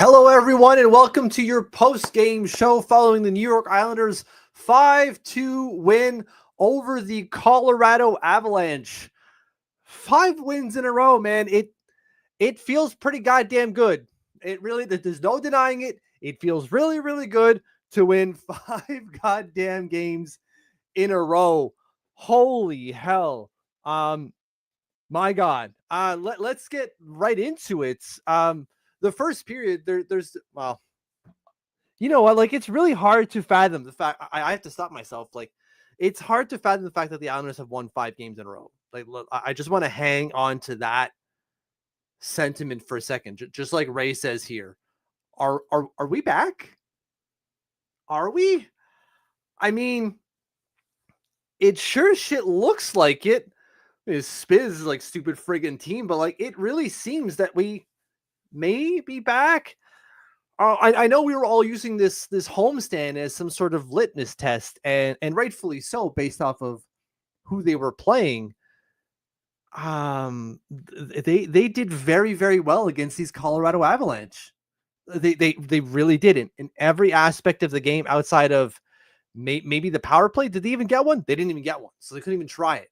Hello, everyone, and welcome to your post-game show following the New York Islanders 5-2 win over the Colorado Avalanche. 5 wins in a row, man. It feels pretty goddamn good. It really, there's no denying it. It feels really, really good to win 5 goddamn games in a row. Holy hell. My God. Let's get right into it. The first period, there's you know what? Like, it's really hard to fathom the fact. I have to stop myself. Like, it's hard to fathom the fact that the Islanders have won 5 games in a row. Like, look, I just want to hang on to that sentiment for a second. Just like Ray says here, are we back? Are we? I mean, it sure shit looks like it. Spiz is like stupid friggin' team, but like it really seems that we may be back. I know we were all using this homestand as some sort of litmus test, and rightfully so, based off of who they were playing. They did very, very well against these Colorado Avalanche. They really did in every aspect of the game outside of maybe the power play. Did they even get one? They didn't even get one, so they couldn't even try it.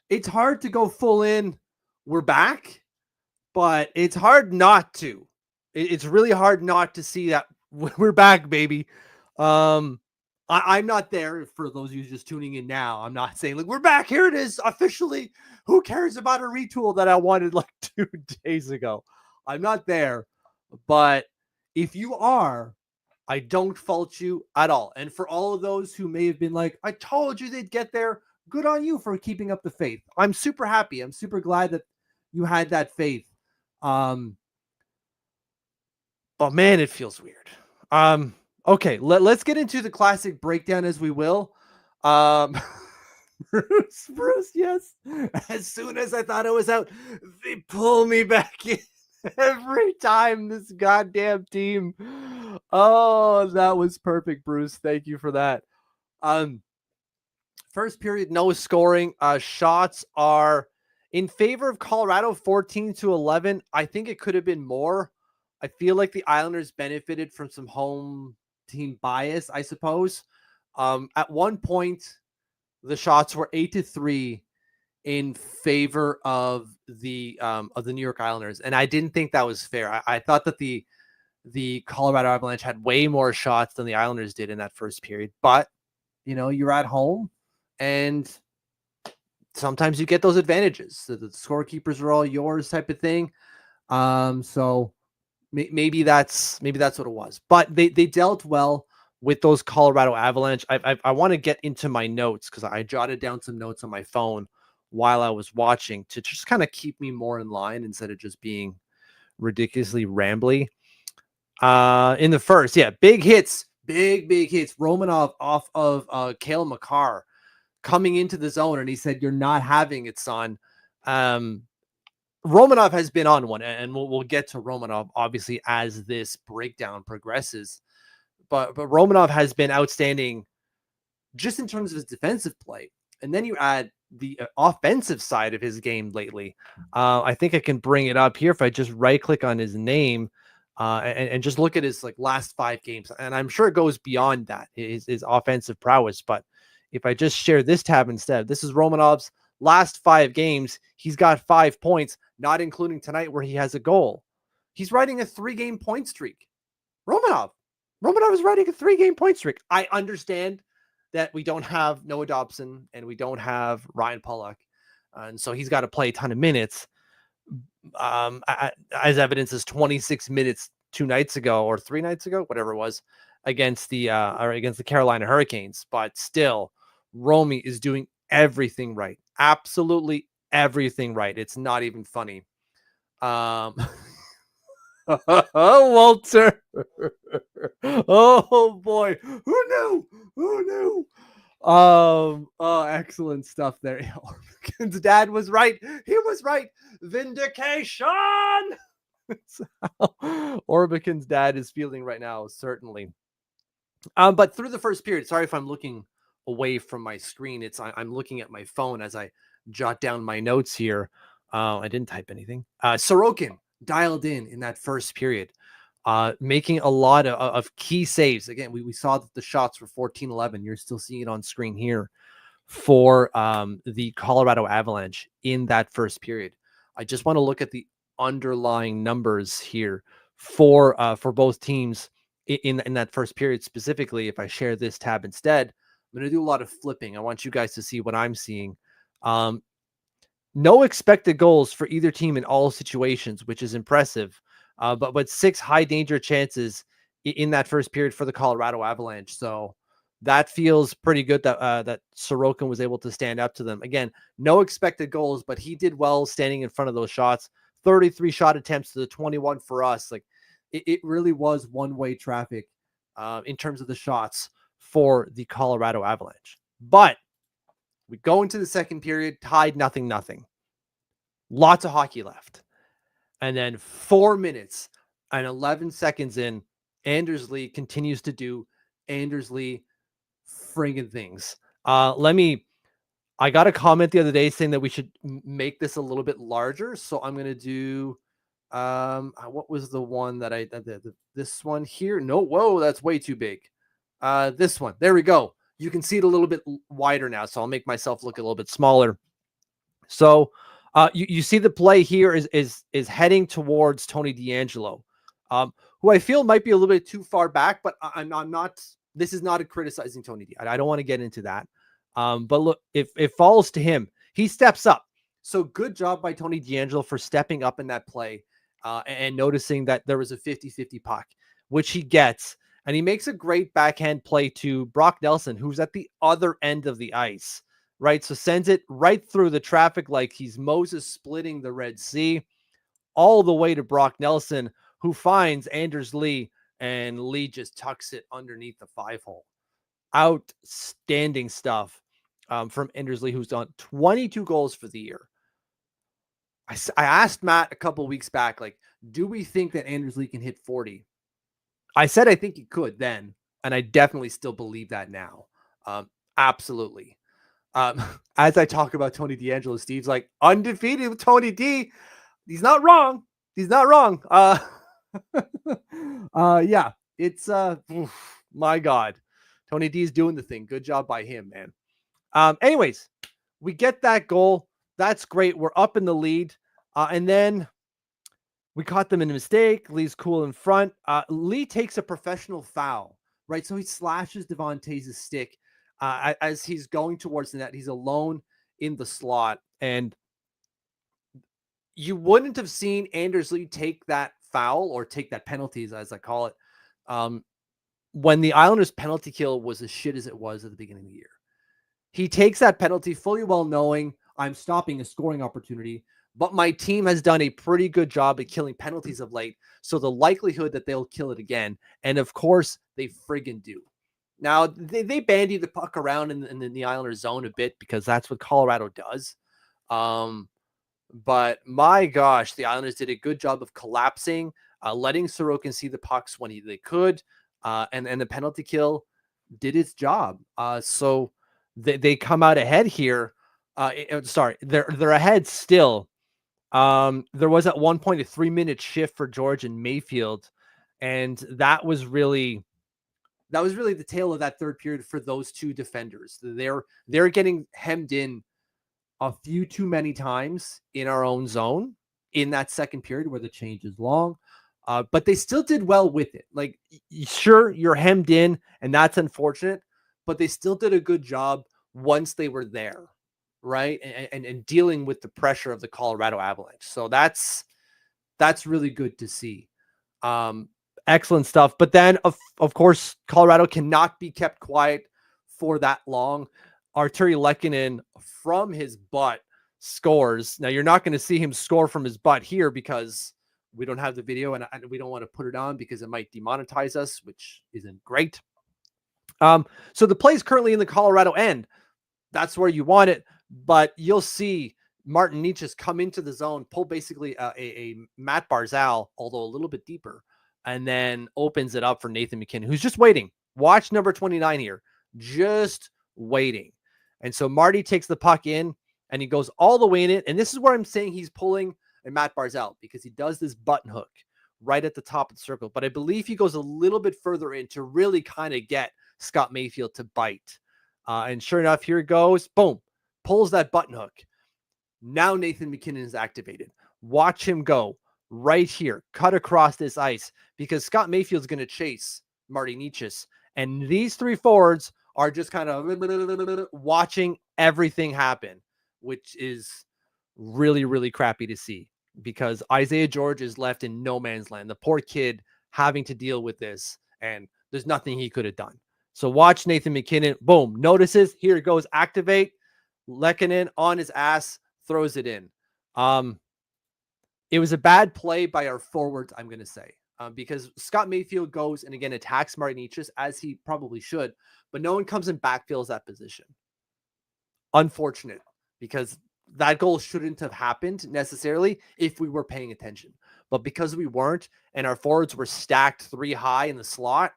It's hard to go full in. We're back, but it's hard not to. It's really hard not to see that we're back, baby. I'm not there for those of you just tuning in now. I'm not saying like we're back. Here it is officially. Who cares about a retool that I wanted like 2 days ago? I'm not there, but if you are, I don't fault you at all. And for all of those who may have been like, I told you they'd get there, good on you for keeping up the faith. I'm super happy. I'm super glad that you had that faith. Oh man, it feels weird. Okay, let's get into the classic breakdown as we will. Bruce, yes. As soon as I thought it was out, they pull me back in every time. This goddamn team. Oh, that was perfect, Bruce. Thank you for that. First period, no scoring. Shots are in favor of Colorado, 14-11. I think it could have been more. I feel like the Islanders benefited from some home team bias, I suppose. At one point, the shots were 8-3 in favor of the New York Islanders, and I didn't think that was fair. I thought that the Colorado Avalanche had way more shots than the Islanders did in that first period. But you know, you're at home, and sometimes you get those advantages. The scorekeepers are all yours, type of thing. So maybe that's what it was. But they dealt well with those Colorado Avalanche. I want to get into my notes because I jotted down some notes on my phone while I was watching to just kind of keep me more in line instead of just being ridiculously rambly. In the first, yeah, big hits. Big hits. Romanov off of Cale Makar coming into the zone, and he said, "You're not having it, son." Romanov has been on one, and we'll get to Romanov obviously as this breakdown progresses. But Romanov has been outstanding just in terms of his defensive play, and then you add the offensive side of his game lately. I think I can bring it up here if I just right click on his name. And just look at his like last 5 games, and I'm sure it goes beyond that, his offensive prowess. But if I just share this tab instead, this is Romanov's last 5 games. He's got 5 points, not including tonight where he has a goal. He's riding a 3-game point streak. Romanov is riding a 3-game point streak. I understand that we don't have Noah Dobson and we don't have Ryan Pulock, and so he's got to play a ton of minutes. As evidence is 26 minutes 2 nights ago or 3 nights ago, whatever it was, against the Carolina Hurricanes. But still, Romy is doing everything right. Absolutely everything right. It's not even funny. Walter. Oh boy. Who knew? Oh, excellent stuff there. Orbican's dad was right. He was right. Vindication. That's how Orbican's dad is feeling right now, certainly. But through the first period, sorry if I'm looking away from my screen. I'm looking at my phone as I jot down my notes here. I didn't type anything. Sorokin, dialed in that first period, making a lot of key saves. Again, we saw that the shots were 14-11. You're still seeing it on screen here for the Colorado Avalanche in that first period. I just want to look at the underlying numbers here for both teams in that first period specifically. If I share this tab instead, I'm going to do a lot of flipping. I want you guys to see what I'm seeing. No expected goals for either team in all situations, which is impressive. But 6 high danger chances in that first period for the Colorado Avalanche. So that feels pretty good that that Sorokin was able to stand up to them. Again, no expected goals, but he did well standing in front of those shots. 33 shot attempts to the 21 for us. Like it really was one-way traffic in terms of the shots for the Colorado Avalanche. But we go into the second period, tied 0-0. Lots of hockey left. And then 4 minutes and 11 seconds in, Anders Lee continues to do Anders Lee friggin' things. I got a comment the other day saying that we should make this a little bit larger. So I'm going to do, what was the one that this one here? No, whoa, that's way too big. This one, there we go. You can see it a little bit wider now. So I'll make myself look a little bit smaller. So you see the play here is heading towards Tony DeAngelo, who I feel might be a little bit too far back, but I'm not. This is not a criticizing Tony D. I don't want to get into that. But look, if it falls to him, he steps up. So good job by Tony DeAngelo for stepping up in that play and noticing that there was a 50-50 puck, which he gets. And he makes a great backhand play to Brock Nelson, who's at the other end of the ice, right? So sends it right through the traffic like he's Moses splitting the Red Sea, all the way to Brock Nelson, who finds Anders Lee, and Lee just tucks it underneath the 5-hole. Outstanding stuff from Anders Lee, who's done 22 goals for the year. I asked Matt a couple weeks back, like, do we think that Anders Lee can hit 40? I said I think he could then, and I definitely still believe that now. Absolutely. As I talk about Tony DeAngelo, Steve's like, undefeated with Tony D. He's not wrong. He's not wrong. Yeah, it's my God. Tony D is doing the thing. Good job by him, man. Anyways, we get that goal. That's great. We're up in the lead. And then we caught them in a mistake. Lee's cool in front. Lee takes a professional foul, right? So he slashes Devontae's stick as he's going towards the net. He's alone in the slot. And you wouldn't have seen Anders Lee take that foul or take that penalty, as I call it, when the Islanders' penalty kill was as shit as it was at the beginning of the year. He takes that penalty fully well knowing I'm stopping a scoring opportunity, but my team has done a pretty good job at killing penalties of late, so the likelihood that they'll kill it again, and of course, they friggin' do. Now, they bandy the puck around in the Islanders' zone a bit because that's what Colorado does. But my gosh, the Islanders did a good job of collapsing, letting Sorokin see the pucks when they could, and the penalty kill did its job. So they come out ahead here. They're ahead still. There was at one point a 3-minute shift for George and Mayfield, and that was really the tail of that third period for those two defenders. They're getting hemmed in a few too many times in our own zone in that second period where the change is long. But they still did well with it. Like, sure, you're hemmed in, and that's unfortunate, but they still did a good job once they were there, right? And dealing with the pressure of the Colorado Avalanche. So that's really good to see. Excellent stuff. But then, of course, Colorado cannot be kept quiet for that long. Arturi Lehkonen from his butt scores. Now, you're not going to see him score from his butt here because we don't have the video and we don't want to put it on because it might demonetize us, which isn't great. So the play is currently in the Colorado end. That's where you want it. But you'll see Martin Nietzsche's come into the zone, pull basically a Matt Barzal, although a little bit deeper, and then opens it up for Nathan McKinnon, who's just waiting. Watch number 29 here. Just waiting. And so Marty takes the puck in and he goes all the way in it. And this is where I'm saying he's pulling and Matt Barzal, because he does this button hook right at the top of the circle. But I believe he goes a little bit further in to really kind of get Scott Mayfield to bite. And sure enough, here it goes. Boom. Pulls that button hook. Now Nathan MacKinnon is activated. Watch him go right here. Cut across this ice because Scott Mayfield's going to chase Marty Necas. And these three forwards are just kind of watching everything happen, which is really, really crappy to see because Isaiah George is left in no man's land. The poor kid having to deal with this, and there's nothing he could have done. So watch Nathan MacKinnon. Boom. Notices. Here it goes. Activate. Lehkonen on his ass. Throws it in. It was a bad play by our forwards, I'm going to say. Because Scott Mayfield goes and again attacks Marty Necas as he probably should, but no one comes and backfills that position. Unfortunate, because that goal shouldn't have happened necessarily if we were paying attention. But because we weren't and our forwards were stacked 3 high in the slot,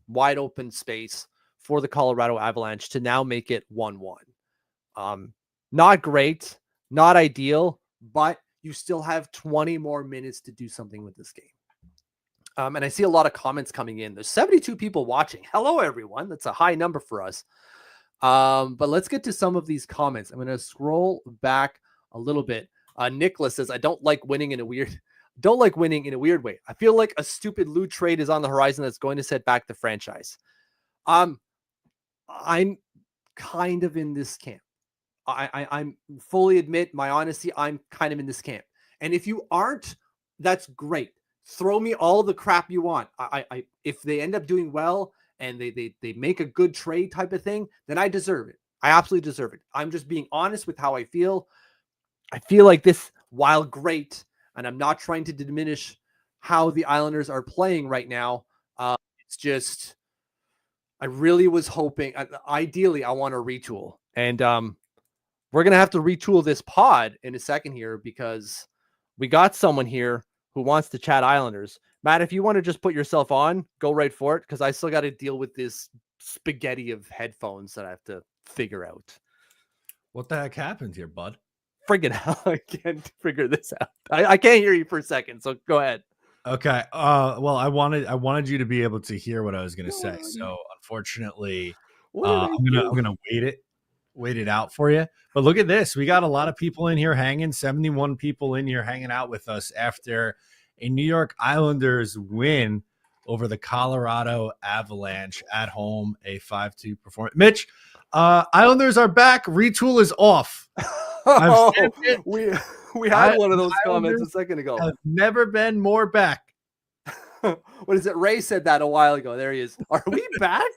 wide open space for the Colorado Avalanche to now make it 1-1. Not great, not ideal, but you still have 20 more minutes to do something with this game. And I see a lot of comments coming in. There's 72 people watching. Hello, everyone. That's a high number for us. But let's get to some of these comments. I'm going to scroll back a little bit. Nicholas says, I don't like winning in a weird way. I feel like a stupid loot trade is on the horizon that's going to set back the franchise. I'm kind of in this camp. I'm fully admit my honesty. I'm kind of in this camp. And if you aren't, that's great. Throw me all the crap you want. If they end up doing well and they make a good trade type of thing, then I deserve it. I absolutely deserve it. I'm just being honest with how I feel. I feel like this, while great, and I'm not trying to diminish how the Islanders are playing right now. It's just, I really was hoping, ideally, I want to retool. And we're going to have to retool this pod in a second here because we got someone here who wants to chat Islanders. Matt, if you want to just put yourself on, go right for it, because I still got to deal with this spaghetti of headphones that I have to figure out. What the heck happened here, bud? Friggin' hell, I can't figure this out. I can't hear you for a second, so go ahead. Okay. Well, I wanted you to be able to hear what I was going to say. So unfortunately, I'm gonna wait it out for you. But look at this. We got a lot of people in here hanging, 71 people in here hanging out with us after a New York Islanders win over the Colorado Avalanche at home, a 5-2 performance. Mitch, Islanders are back. Retool is off. We had one of those comments a second ago. Have never been more back. What is it? Ray said that a while ago. There he is. Are we back?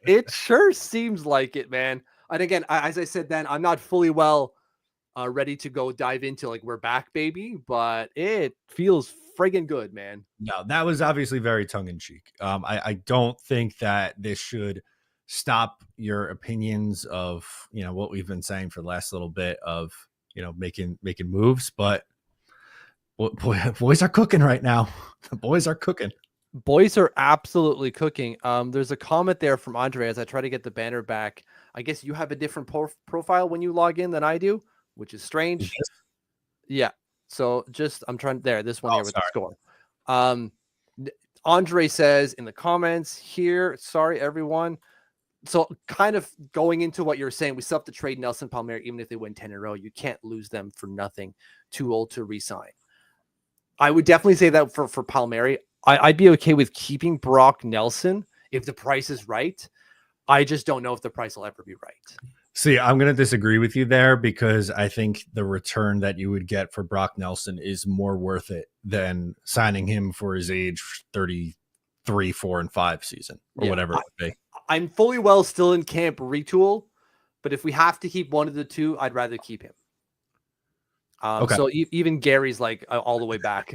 It sure seems like it, man. And again, as I said then, I'm not fully ready to go dive into like we're back, baby, but it feels friggin' good, man. No, that was obviously very tongue-in-cheek. I don't think that this should stop your opinions of, what we've been saying for the last little bit of, making moves, but boys are cooking right now. The boys are cooking. Boys are absolutely cooking. There's a comment there from Andre as I try to get the banner back. I guess you have a different profile when you log in than I do, which is strange. Yeah. So I'm trying there. This one here with the score. Andre says in the comments here, sorry, everyone. So kind of going into what you're saying, we still have to trade Nelson Palmieri, even if they win 10 in a row. You can't lose them for nothing. Too old to re-sign. I would definitely say that for Palmieri. I'd be okay with keeping Brock Nelson if the price is right. I just don't know if the price will ever be right. See, I'm going to disagree with you there because I think the return that you would get for Brock Nelson is more worth it than signing him for his age 33, 4, and 5 season or whatever it would be. I'm fully well still in camp retool, but if we have to keep one of the two, I'd rather keep him. Okay. So even Gary's like all the way back.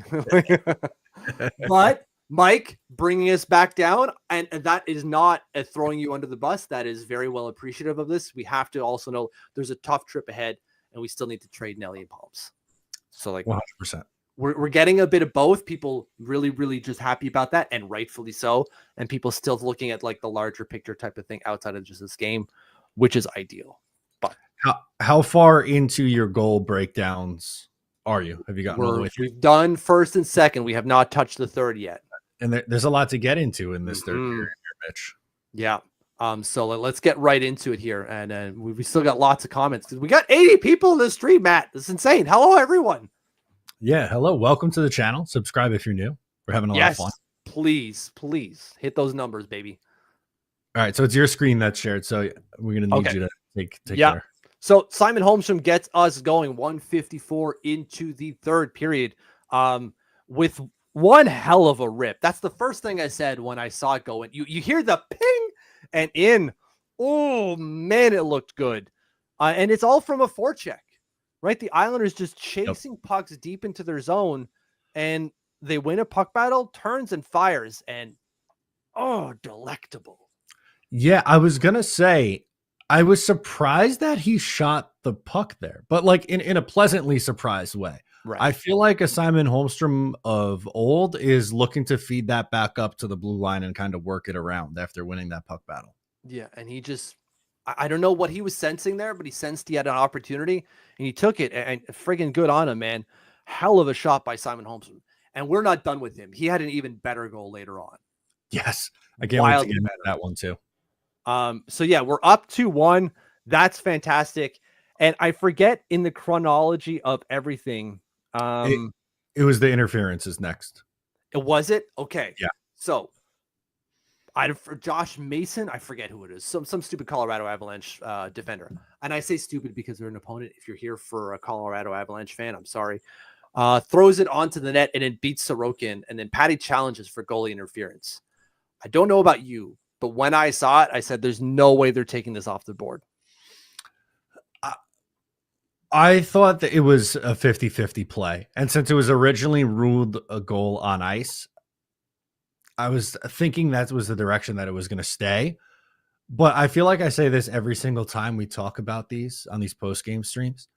But Mike bringing us back down, and that is not a throwing you under the bus. That is very well appreciative of this. We have to also know there's a tough trip ahead, and we still need to trade Nelly and Palms. So like 100%. We're getting a bit of both. People really, really just happy about that, and rightfully so. And people still looking at like the larger picture type of thing outside of just this game, which is ideal. But how far into your goal breakdowns are you? Have you gotten all the way through? We've done first and second. We have not touched the third yet. And there's a lot to get into in this third period here, Mitch. Yeah. So let's get right into it here. And we still got lots of comments because we got 80 people in the stream, Matt. This is insane. Hello, everyone. Yeah. Hello. Welcome to the channel. Subscribe if you're new. We're having a lot of fun. Please hit those numbers, baby. All right. So it's your screen that's shared. So we're going to need you to take care. So Simon Holmstrom gets us going 154 into the third period with one hell of a rip. That's the first thing I said when I saw it going. You hear the ping and in. Oh, man, it looked good. And it's all from a forecheck, right? The Islanders just chasing pucks deep into their zone, and they win a puck battle, turns and fires, and delectable. Yeah, I was going to say, I was surprised that he shot the puck there, but like in a pleasantly surprised way. Right. I feel like a Simon Holmstrom of old is looking to feed that back up to the blue line and kind of work it around after winning that puck battle. Yeah, and he just, I don't know what he was sensing there, but he sensed he had an opportunity and he took it, and friggin' good on him, man. Hell of a shot by Simon Holmstrom. And we're not done with him. He had an even better goal later on. Yes. I can't wait to get into that one too. So yeah, we're up 2-1. That's fantastic. And I forget in the chronology of everything. It was the interferences next. Was it? Okay. Yeah. So for Josh Mason, I forget who it is. Some stupid Colorado Avalanche defender. And I say stupid because they're an opponent. If you're here for a Colorado Avalanche fan, I'm sorry. Throws it onto the net and it beats Sorokin. And then Patty challenges for goalie interference. I don't know about you, but when I saw it, I said, there's no way they're taking this off the board. I thought that it was a 50-50 play. And since it was originally ruled a goal on ice, I was thinking that was the direction that it was going to stay. But I feel like I say this every single time we talk about these on these post-game streams.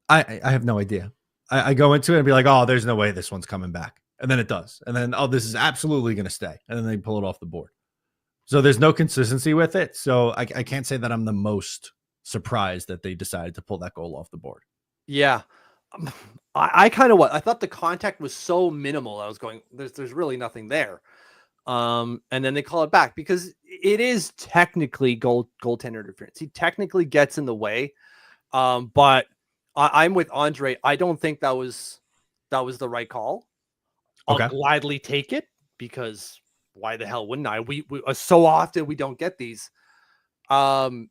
I have no idea. I go into it and be like, oh, there's no way this one's coming back. And then it does. And then, oh, this is absolutely going to stay. And then they pull it off the board. So there's no consistency with it. So I can't say that I'm the most surprised that they decided to pull that goal off the board. Yeah. I kind of I thought the contact was so minimal. I was going, there's really nothing there. And then they call it back because it is technically goaltender interference. He technically gets in the way. But I'm with Andre. I don't think that was the right call. I'll gladly take it because why the hell wouldn't I? We so often we don't get these. But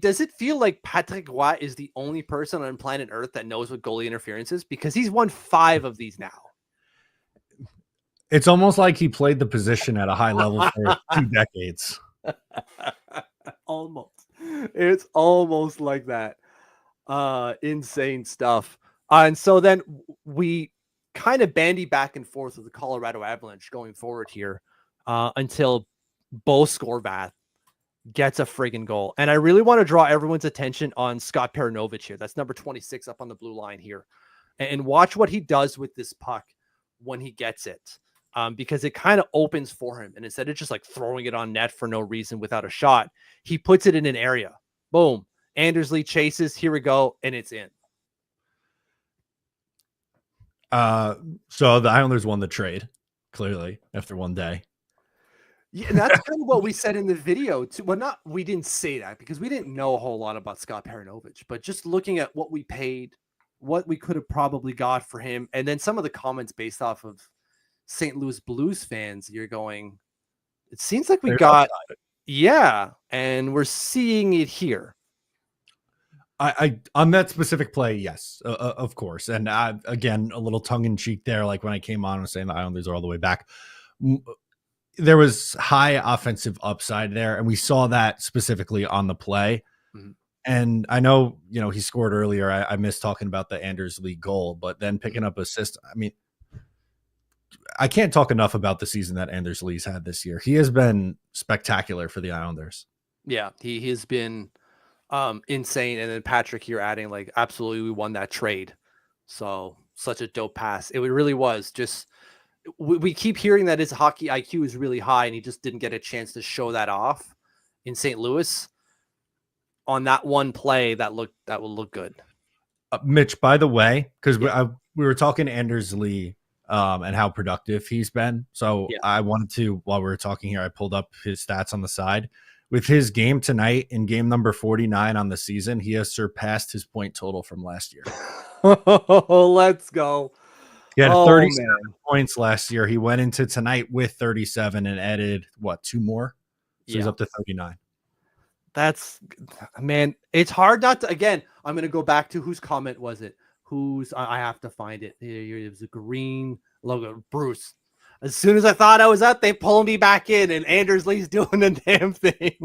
does it feel like Patrick Roy is the only person on planet Earth that knows what goalie interference is? Because he's won 5 of these now. It's almost like he played the position at a high level for 2 decades. Almost. It's almost like that. Insane stuff. And so then we kind of bandy back and forth with the Colorado Avalanche going forward here until Bo Skorvath gets a friggin' goal. And I really want to draw everyone's attention on Scott Perunovich here. That's number 26 up on the blue line here. And watch what he does with this puck when he gets it. Because it kind of opens for him. And instead of just like throwing it on net for no reason without a shot, he puts it in an area. Boom. Andersley chases. Here we go. And it's in. So the Islanders won the trade, clearly, after one day. Yeah, and that's kind of what we said in the video too. Well, we didn't say that because we didn't know a whole lot about Scott Perunovich, but just looking at what we paid, what we could have probably got for him, and then some of the comments based off of St. Louis Blues fans, you're going, it seems like we got, and we're seeing it here. I on that specific play, yes, of course. And again, a little tongue in cheek there. Like when I came on, I was saying the Islanders are all the way back. There was high offensive upside there, and we saw that specifically on the play. Mm-hmm. And I know, he scored earlier. I missed talking about the Andersley goal, but then picking up assist. I mean, I can't talk enough about the season that Andersley's had this year. He has been spectacular for the Islanders. Yeah, he has been insane. And then Patrick here adding like, absolutely, we won that trade. So such a dope pass. It really was just, we keep hearing that his hockey IQ is really high and he just didn't get a chance to show that off in St. Louis on that one play that will look good. Mitch, by the way, because we were talking Anders Lee and how productive he's been. So I wanted to, while we were talking here, I pulled up his stats on the side. With his game tonight in game number 49 on the season, he has surpassed his point total from last year. Let's go. He had 37 points last year. He went into tonight with 37 and added, 2 more? So he's up to 39. That's, man, it's hard not to, again, I'm going to go back to whose comment was it? I have to find it. It was a green logo, Bruce. As soon as I thought I was up, they pulled me back in, and Anders Lee's doing the damn thing.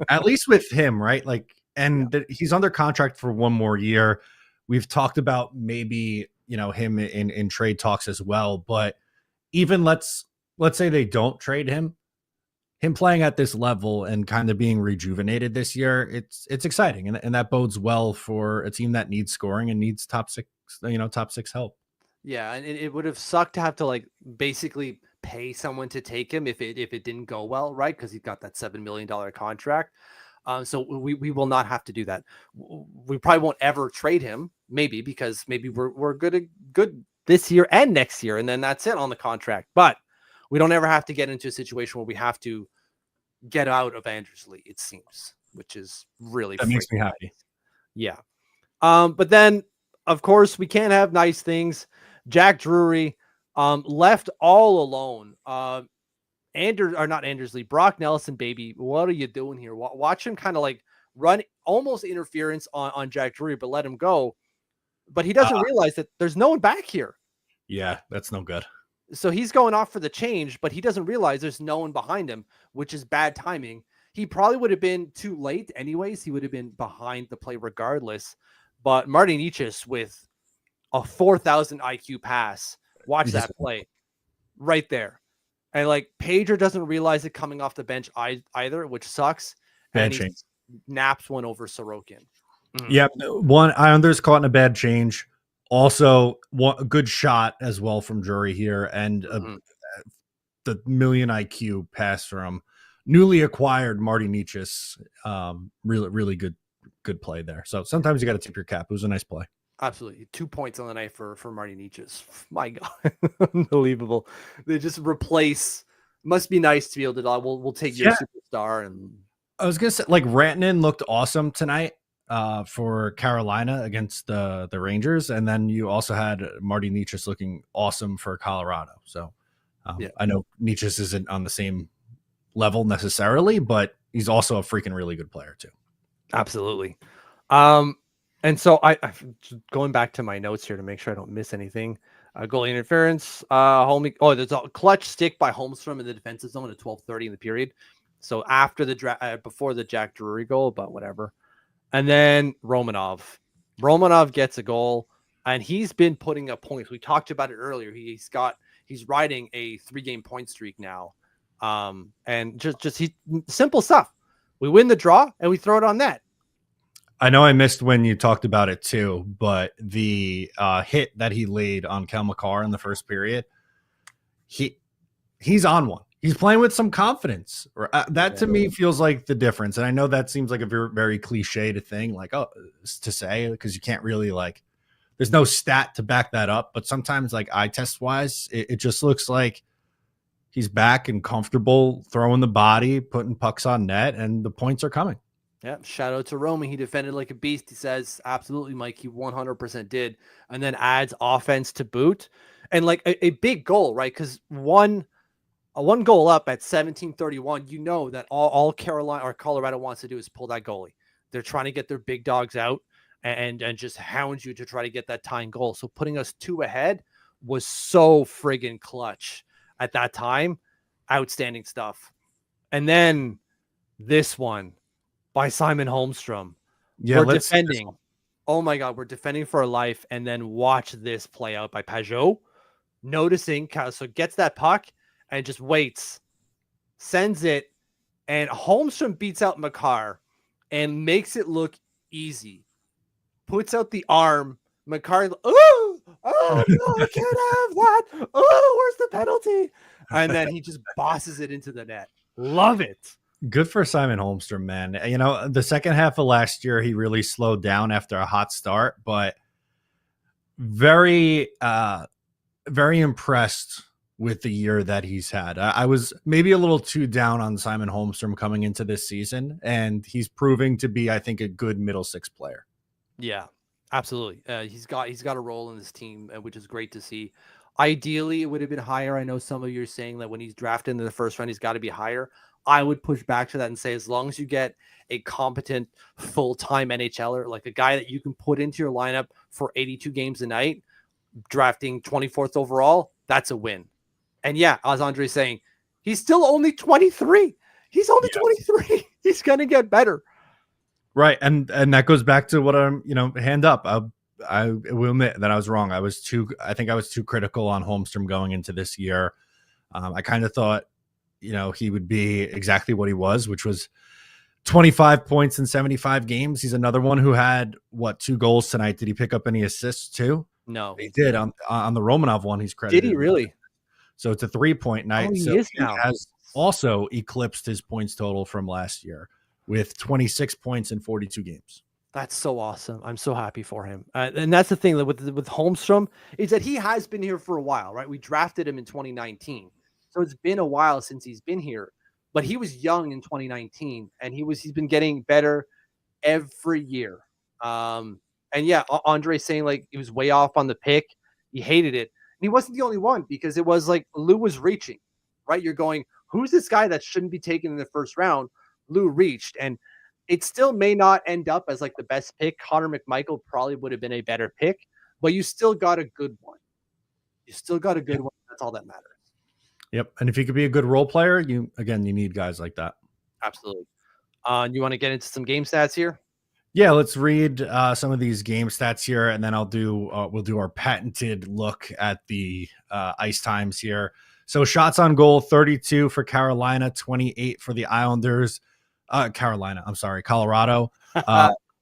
At least with him, right? Like, and he's under contract for 1 more year. We've talked about maybe, him in trade talks as well. But even let's say they don't trade him playing at this level and kind of being rejuvenated this year, it's exciting. And that bodes well for a team that needs scoring and needs top six help. Yeah. And it would have sucked to have to basically pay someone to take him if it didn't go well, right? Because he's got that $7 million contract. So we will not have to do that. We probably won't ever trade him, maybe, because maybe we're good this year and next year, and then that's it on the contract. But we don't ever have to get into a situation where we have to get out of Anders Lee, it seems, which is really that makes me happy. Yeah. But then, of course, we can't have nice things. Jack Drury left all alone. Not Anders Lee, Brock Nelson, baby. What are you doing here? Watch him kind of run almost interference on Jack Drury, but let him go. But he doesn't realize that there's no one back here. Yeah, that's no good. So he's going off for the change, but he doesn't realize there's no one behind him, which is bad timing. He probably would have been too late anyways. He would have been behind the play regardless. But Marty Nietzsche with a 4,000 IQ pass. Watch that play right there. And Pager doesn't realize it coming off the bench either, which sucks. Bad change. Naps one over Sorokin. Yep. One Islanders caught in a bad change. Also, a good shot as well from Drury here, and the million IQ pass from newly acquired Marty Nietzsche. Really good play there. So sometimes you got to tip your cap. It was a nice play. Absolutely. 2 points on the night for Marty Nietzsche. My God. Unbelievable. They just replace. Must be nice to be able to, we'll take your superstar. And I was going to say, Rantanen looked awesome tonight for Carolina against the Rangers. And then you also had Marty Nietzsche looking awesome for Colorado. So I know Nietzsche isn't on the same level necessarily, but he's also a freaking really good player too. Absolutely. And so I going back to my notes here to make sure I don't miss anything. Goalie interference. There's a clutch stick by Holmstrom in the defensive zone at 12:30 in the period. So after the before the Jack Drury goal, but whatever. And then Romanov gets a goal, and he's been putting up points. We talked about it earlier. He's riding a 3-game point streak now. And just simple stuff. We win the draw and we throw it on net. I know I missed when you talked about it too, but the hit that he laid on Kel McCarr in the first period, he's on one. He's playing with some confidence. That to me feels like the difference. And I know that seems like a very, very cliched thing, to say, because you can't really there's no stat to back that up. But sometimes eye test wise, it just looks like he's back and comfortable throwing the body, putting pucks on net, and the points are coming. Yeah, shout out to Romy. He defended like a beast. He says, absolutely, Mike, he 100% did. And then adds offense to boot. And a big goal, right? Because one goal up at 17:31, you know that all Carolina or Colorado wants to do is pull that goalie. They're trying to get their big dogs out and just hound you to try to get that tying goal. So putting us 2 ahead was so friggin' clutch at that time. Outstanding stuff. And then this one by Simon Holmstrom. Yeah, we're defending. Oh my God, we're defending for our life. And then watch this play out by Pajot. Noticing, so gets that puck and just waits, sends it, and Holmstrom beats out Makar and makes it look easy. Puts out the arm. Makar, oh no, I can't have that. Oh, where's the penalty? And then he just bosses it into the net. Love it. Good for Simon Holmstrom, man. The second half of last year, he really slowed down after a hot start, but Very, very impressed with the year that he's had. I was maybe a little too down on Simon Holmstrom coming into this season, and he's proving to be, I think, a good middle six player. Yeah, absolutely. He's got a role in this team, which is great to see. Ideally, it would have been higher. I know some of you are saying that when he's drafted into the first round, he's got to be higher. I would push back to that and say, as long as you get a competent full-time NHLer, like a guy that you can put into your lineup for 82 games a night, drafting 24th overall, that's a win. And yeah, as Andre's saying, he's still only 23. He's only 23. He's going to get better. Right. And that goes back to what I'm, hand up. I will admit that I was wrong. I think I was too critical on Holmstrom going into this year. I kind of thought, he would be exactly what he was, which was 25 points in 75 games. He's another one who had 2 goals tonight. Did he pick up any assists too? No, he did on the Romanov one. He's credited. Did he really? So it's a 3-point night. He has also eclipsed his points total from last year with 26 points in 42 games. That's so awesome. I'm so happy for him. And that's the thing that with Holmstrom is that he has been here for a while, right? We drafted him in 2019. So it's been a while since he's been here, but he was young in 2019 and he's been getting better every year. And yeah, Andre's saying like he was way off on the pick. He hated it. And he wasn't the only one because it was like Lou was reaching, right? You're going, who's this guy that shouldn't be taken in the first round? Lou reached, and it still may not end up as like the best pick. Connor McMichael probably would have been a better pick, but you still got a good one. That's all that matters. Yep. And if you could be a good role player, you need guys like that. Absolutely. You want to get into some game stats here? Yeah, let's read some of these game stats here, and then we'll do our patented look at the ice times here. So shots on goal, 32 for Carolina, 28 for the Islanders. Colorado.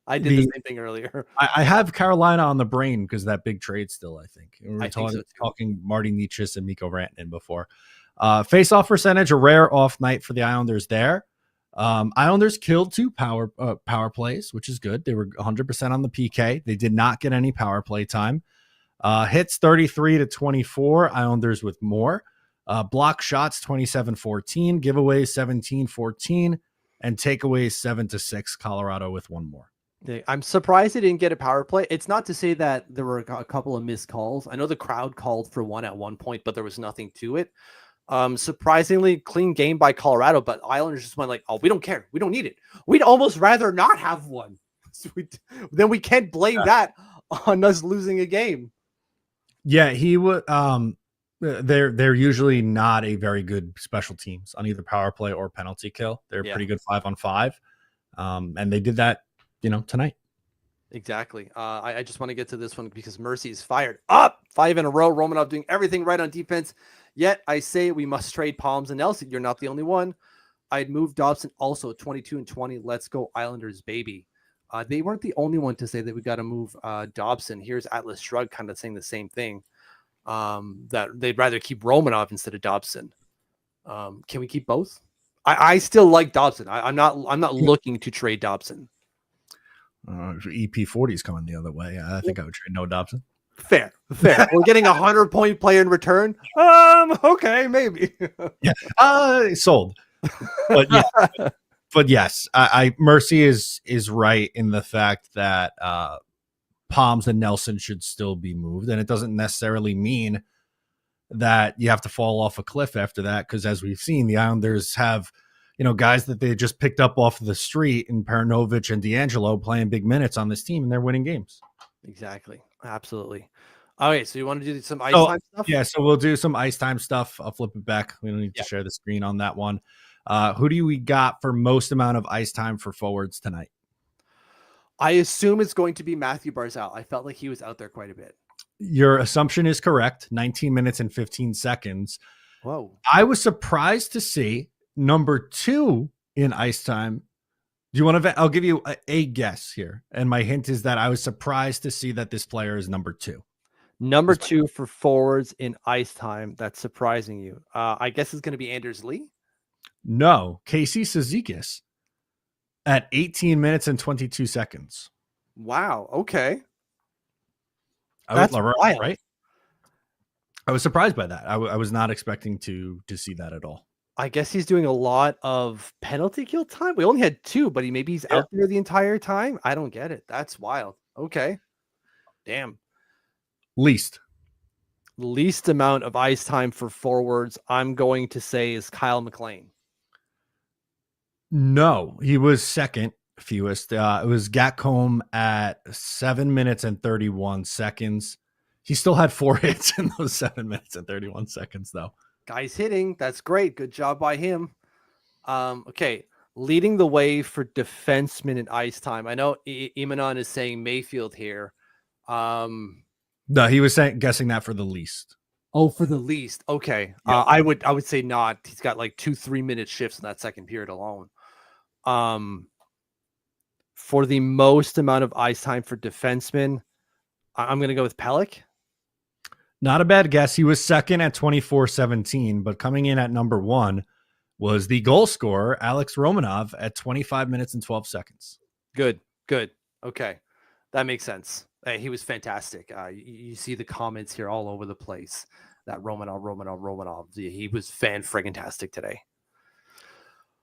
I did the same thing earlier. I have Carolina on the brain because of that big trade still, I think. We were talking Marty Nietzsche and Mikko Rantanen before. Face-off percentage, a rare off night for the Islanders there. Islanders killed 2 power plays, which is good. They were 100% on the PK. They did not get any power play time. Hits 33-24, Islanders with more. Block shots 27-14, giveaways 17-14, and takeaways 7-6, Colorado with 1 more. I'm surprised they didn't get a power play. It's not to say that there were a couple of missed calls. I know the crowd called for one at one point, but there was nothing to it. Surprisingly clean game by Colorado, but Islanders just went like, oh, we don't care. We don't need it. We'd almost rather not have one. Then we can't blame that on us losing a game. Yeah, he would. They're usually not a very good special teams on either power play or penalty kill. They're pretty good 5-on-5. And they did that, tonight. Exactly. I just want to get to this one because Mercy is fired up 5 in a row. Romanov doing everything right on defense. Yet I say we must trade Palms and Nelson. You're not the only one. I'd move Dobson also 22-20. Let's go Islanders, baby. They weren't the only one to say that we got to move Dobson. Here's Atlas Shrug kind of saying the same thing. That they'd rather keep Romanov instead of Dobson. Can we keep both? I still like Dobson. I'm not looking to trade Dobson. EP40 is coming the other way. I think I would trade no Dobson. Fair. We're getting a 100-point player in return. Okay, maybe. Yeah. Sold. But yeah. But yes, I Mercy is right in the fact that Palms and Nelson should still be moved, and it doesn't necessarily mean that you have to fall off a cliff after that, because as we've seen, the Islanders have guys that they just picked up off of the street in Paranovich and D'Angelo playing big minutes on this team, and they're winning games. Exactly. Absolutely. All right, so you want to do some ice time stuff? Yeah, so we'll do some ice time stuff. I'll flip it back. We don't need to share the screen on that one. Who do we got for most amount of ice time for forwards tonight? I assume it's going to be Matthew Barzal. I felt like he was out there quite a bit. Your assumption is correct. 19 minutes and 15 seconds. Whoa. I was surprised to see number 2 in ice time. Do you want to? I'll give you a guess here. And my hint is that I was surprised to see that this player is number 2. Number 2 for forwards in ice time. That's surprising you. I guess it's going to be Anders Lee. No, Casey Cizikas at 18 minutes and 22 seconds. Wow. Okay. That's wild. Right? I was surprised by that. I was not expecting to see that at all. I guess he's doing a lot of penalty kill time. We only had 2, but he's out there the entire time. I don't get it. That's wild. Okay. Damn. Least amount of ice time for forwards, I'm going to say, is Kyle McLean. No, he was second fewest. It was Gatcombe at 7 minutes and 31 seconds. He still had 4 hits in those 7 minutes and 31 seconds, though. Guys hitting. That's great. Good job by him. Okay. Leading the way for defensemen in ice time. I know Imanon is saying Mayfield here. No, he was guessing that for the least. Oh, for the least. Okay. Yeah. I would say not. He's got like 2-3 minute shifts in that second period alone. For the most amount of ice time for defensemen, I'm going to go with Pelech. Not a bad guess. He was second at 24-17, but coming in at number 1 was the goal scorer, Alex Romanov, at 25 minutes and 12 seconds. Good. Okay. That makes sense. He was fantastic. You see the comments here all over the place that Romanov. He was fan-friggin-tastic today.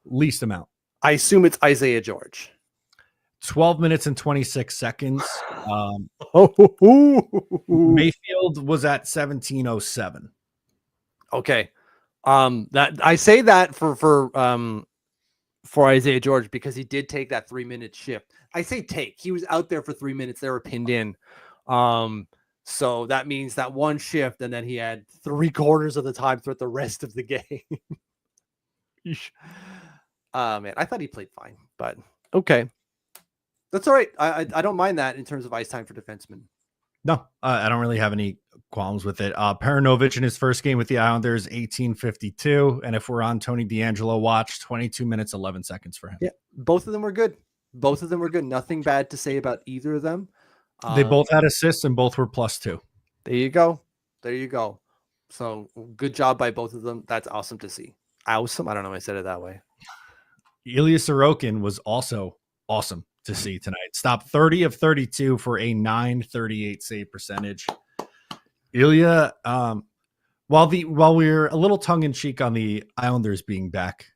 Least amount. I assume it's Isaiah George. 12 minutes and 26 seconds. Mayfield was at 17:07. Okay. That I say that for Isaiah George because he did take that 3-minute shift. I say take. He was out there for 3 minutes. They were pinned in. So that means that one shift, and then he had 3/4 of the time throughout the rest of the game. Man, I thought he played fine, but okay. That's all right. I don't mind that in terms of ice time for defensemen. No, I don't really have any qualms with it. Paranovich in his first game with the Islanders, 18:52. And if we're on Tony DeAngelo watch, 22 minutes, 11 seconds for him. Yeah, both of them were good. Nothing bad to say about either of them. They both had assists and both were +2. There you go. So good job by both of them. That's awesome to see. Awesome. I don't know if I said it that way. Ilya Sorokin was also awesome to see tonight. Stopped 30 of 32 for a .938 save percentage. Ilya, while we're a little tongue in cheek on the Islanders being back,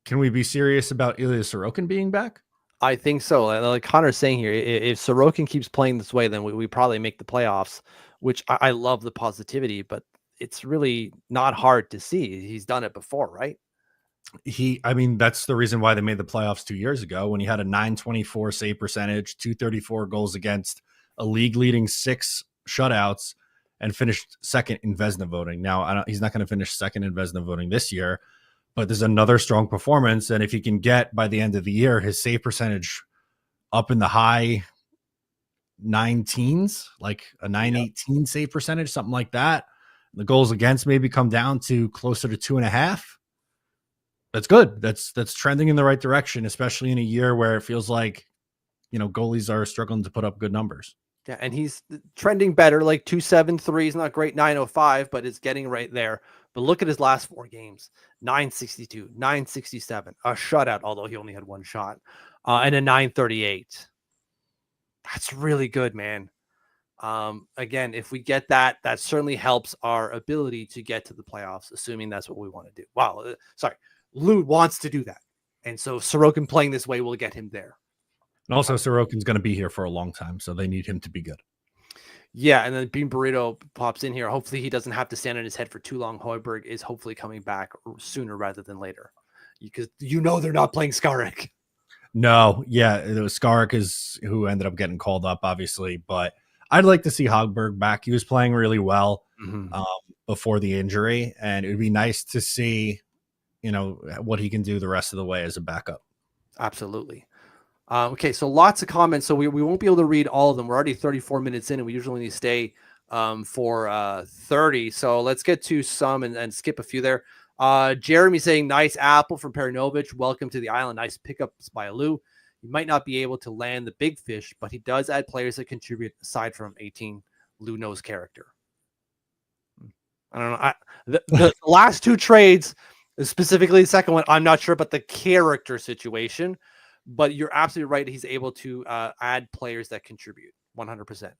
can we be serious about Ilya Sorokin being back? I think so. Like Connor's saying here, if Sorokin keeps playing this way, then we probably make the playoffs, which I love the positivity, but it's really not hard to see. He's done it before, right? That's the reason why they made the playoffs 2 years ago when he had a .924 save percentage, 234 goals against, a league leading 6 shutouts, and finished second in Vezina voting. Now, he's not going to finish second in Vezina voting this year, but there's another strong performance. And if he can get by the end of the year, his save percentage up in the high 19s, like a 918 save percentage, something like that. The goals against maybe come down to closer to 2.5. That's good. That's trending in the right direction, especially in a year where it feels like, goalies are struggling to put up good numbers. Yeah, and he's trending better, like 273 is not great, 905, but it's getting right there. But look at his last 4 games, 962, 967, a shutout, although he only had 1 shot, and a 938. That's really good, man. Again, if we get that certainly helps our ability to get to the playoffs, assuming that's what we want to do. Wow, sorry. Lou wants to do that. And so Sorokin playing this way will get him there. And also Sorokin's going to be here for a long time, so they need him to be good. Yeah, and then Bean Burrito pops in here. Hopefully he doesn't have to stand on his head for too long. Hoiberg is hopefully coming back sooner rather than later. Because they're not playing Skarek. No, yeah, it was Skarek is who ended up getting called up, obviously. But I'd like to see Hogberg back. He was playing really well before the injury, and it would be nice to see what he can do the rest of the way as a backup. Absolutely. Okay, so lots of comments. So we won't be able to read all of them. We're already 34 minutes in, and we usually need to stay for 30. So let's get to some and skip a few there. Jeremy saying, nice apple from Paranovich. Welcome to the island. Nice pickups by Lou. He might not be able to land the big fish, but he does add players that contribute aside from 18. Lou knows character. I don't know. The last 2 trades, specifically the second one, I'm not sure about the character situation, but you're absolutely right. He's able to add players that contribute 100%.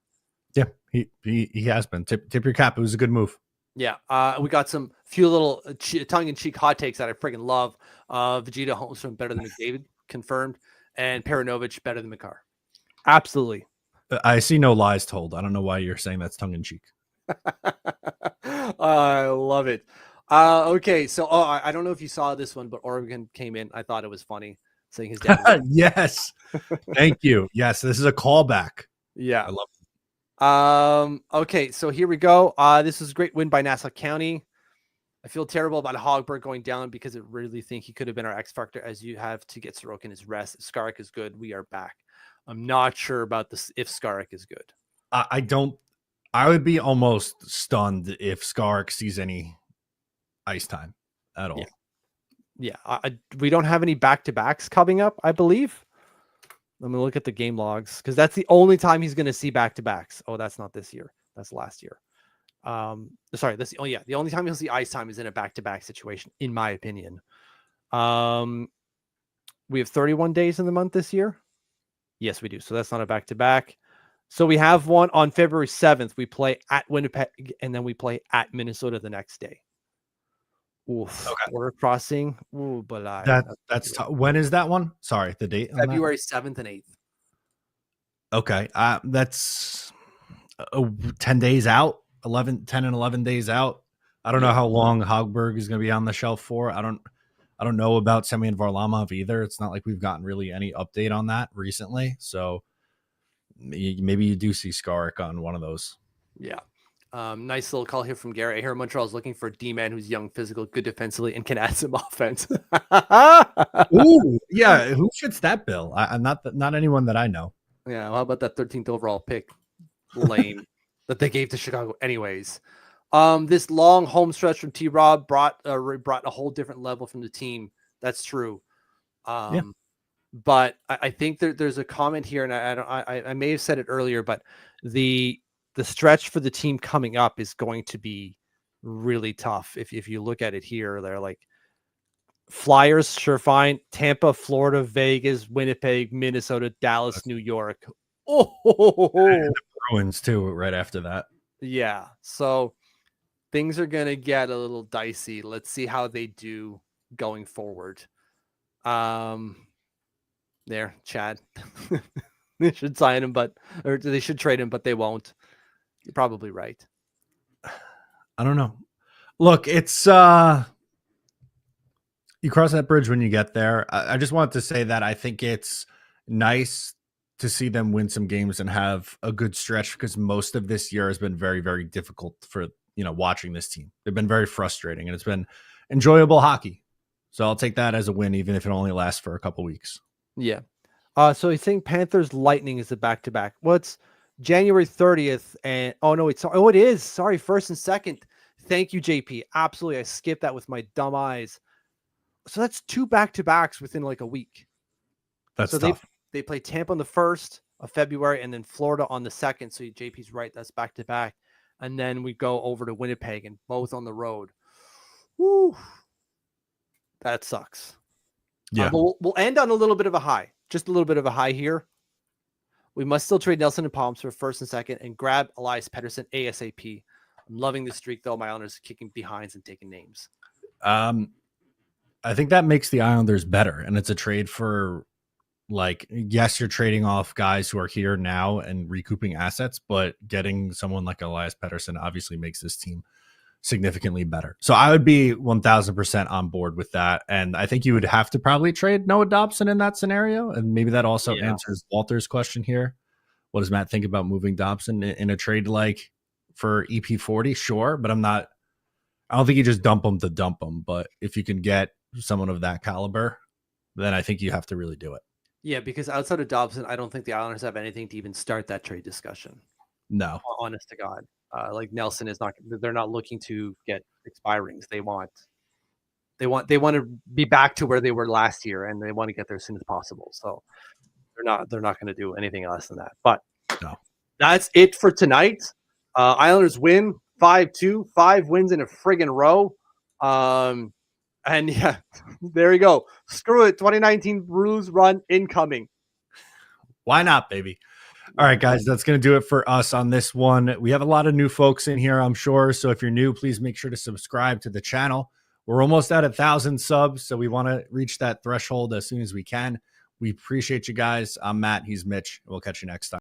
Yeah, he has been. Tip your cap. It was a good move. Yeah, we got some few little tongue-in-cheek hot takes that I friggin' love. Vegeta Holmstrom better than McDavid, confirmed, and Paranovich better than McCarr. Absolutely. I see no lies told. I don't know why you're saying that's tongue in cheek. I love it. Okay, so I don't know if you saw this one, but Oregon came in. I thought it was funny saying his dad. Yes, thank you. Yes, this is a callback. Yeah, I love it. Okay, so here we go. This is a great win by Nassau County. I feel terrible about Hogberg going down because I really think he could have been our X factor, as you have to get Sorokin his rest. If Skarek is good, we are back. I'm not sure about this if Skarek is good. I don't. I would be almost stunned if Skarek sees any ice time at all. Yeah. We don't have any back-to-backs coming up, I believe. Let me look at the game logs because that's the only time he's going to see back-to-backs. Oh, that's not this year. That's last year. Sorry. That's the only time he'll see ice time is in a back-to-back situation, in my opinion. We have 31 days in the month this year. Yes, we do. So that's not a back-to-back. So we have one on February 7th. We play at Winnipeg, and then we play at Minnesota the next day. Oof. Okay. Border crossing. Ooh, but that's tough. When is that one? Sorry, the date. February 7th and 8th. Okay. That's 10 days out, 10 and 11 days out. I don't know how long Hogberg is going to be on the shelf for. I don't know about Semyon Varlamov either. It's not like we've gotten really any update on that recently. So maybe you do see Skarek on one of those. Yeah. Nice little call here from Gary. I hear Montreal is looking for a D-man who's young, physical, good defensively, and can add some offense. Ooh, yeah. Who fits that bill? Not anyone that I know. Yeah. How about that 13th overall pick? Lame that they gave to Chicago anyways. This long home stretch from T-Rob brought a whole different level from the team. That's true. But I think there's a comment here, and I may have said it earlier, but the stretch for the team coming up is going to be really tough. If you look at it here, they're like Flyers, sure, fine. Tampa, Florida, Vegas, Winnipeg, Minnesota, Dallas, New York. Oh, the Bruins too, right after that. Yeah. So things are going to get a little dicey. Let's see how they do going forward. There, Chad. They should sign him, or they should trade him, but they won't. You're probably right. I don't know. Look, it's you cross that bridge when you get there. I just wanted to say that I think it's nice to see them win some games and have a good stretch, because most of this year has been very, very difficult for, watching this team. They've been very frustrating, and it's been enjoyable hockey. So I'll take that as a win, even if it only lasts for a couple weeks. Yeah. So he's saying Panthers Lightning is the back-to-back. Well, it's January 30th, and it is. Sorry, 1st and 2nd. Thank you, JP. Absolutely. I skipped that with my dumb eyes. So that's 2 back-to-backs within like a week. That's tough. They play Tampa on the 1st of February and then Florida on the 2nd. So JP's right. That's back-to-back. And then we go over to Winnipeg, and both on the road. Woo. That sucks. Yeah. We'll end on a little bit of a high. Just a little bit of a high here. We must still trade Nelson and Palms for 1st and 2nd and grab Elias Pettersson ASAP. I'm loving this streak, though. My Islanders kicking behinds and taking names. I think that makes the Islanders better, and it's a trade for, yes, you're trading off guys who are here now and recouping assets, but getting someone like Elias Pettersson obviously makes this team significantly better. So I would be 1000% on board with that. And I think you would have to probably trade Noah Dobson in that scenario. And maybe that also answers Walter's question here. What does Matt think about moving Dobson in a trade like for EP40? Sure, but I don't think you just dump him to dump him. But if you can get someone of that caliber, then I think you have to really do it. Yeah, because outside of Dobson, I don't think the Islanders have anything to even start that trade discussion. No. Honest to God. Like Nelson they're not looking to get expirings. They want to be back to where they were last year, and they want to get there as soon as possible. So they're not going to do anything less than that. But no, that's it for tonight. Islanders win 5-2, 5 wins in a friggin' row. And yeah, there you go. Screw it. 2019 Blues run incoming. Why not, baby? All right, guys, that's going to do it for us on this one. We have a lot of new folks in here, I'm sure. So if you're new, please make sure to subscribe to the channel. We're almost at 1,000 subs, so we want to reach that threshold as soon as we can. We appreciate you guys. I'm Matt. He's Mitch. We'll catch you next time.